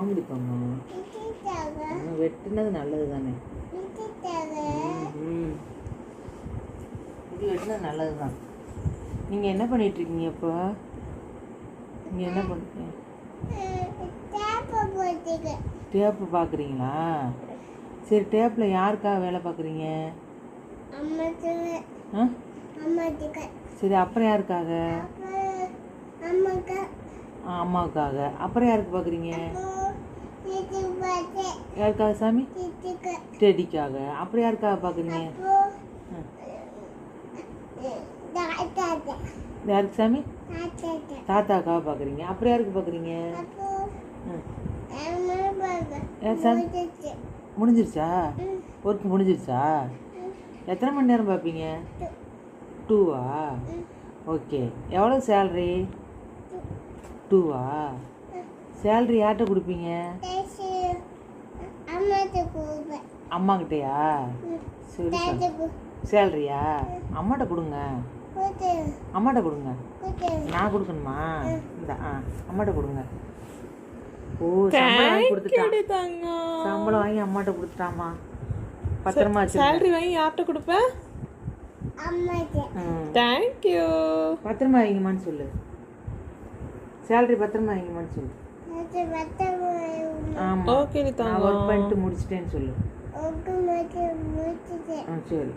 வாங்கி தரணும். வெட்டினது நல்லது தானே. இது வெட்டினது நல்லது தான். நீங்கள் என்ன பண்ணிகிட்ருக்கீங்க இப்போ? நீங்கள் என்ன பண்ணுறீங்க? டேப்பு பார்க்குறீங்களா? சரி, டேப்பில் யாருக்காக வேலை பார்க்குறீங்க? சரி, அப்புறம் யாருக்காக? அம்மாவுக்காக. அப்புறம் யாருக்கு பார்க்குறீங்க? யாருக்காக சாமி? டெடிக்காக. அப்புறம் யாருக்காக பார்க்குறீங்க? யாருக்கு சாமி? தாத்தாக்காக பார்க்குறீங்க. அப்புறம் யாருக்கு பார்க்குறீங்க? சாமி முடிஞ்சிருச்சா? ஒர்க் முடிஞ்சிருச்சா? எத்தனை மணி நேரம் பார்ப்பீங்க? 2வா? ஓகே. எவ்வளோ சேல்ரி? 2வா? சேல்ரி யார்கிட்ட கொடுப்பீங்க? அம்மாக்கிட்டயா? சரி, சேல்ரியா? அம்மாட்ட கொடுங்க. அம்மாட்ட கொடுங்க. நான் கொடுக்கணுமா? இந்த அம்மாட்ட கொடுங்க. ஓ, சம்பளம் வாங்கி கொடுத்துட்டான். சம்பளம் வாங்கி அம்மாட்ட கொடுத்துட்டாமா. பத்திரமா சேலரி வாங்கி யார்கிட்ட கொடுப்பேன்? தேங்க்யூ. பத்திரமா வாங்கிமான்னு சொல்லு. சேலரி பத்திரமா வாங்கிமான்னு சொல்லு. ஆமாம், ஓகே, நான் ஒர்க் பண்ணிட்டு முடிச்சிட்டேன்னு சொல்லு. சரி.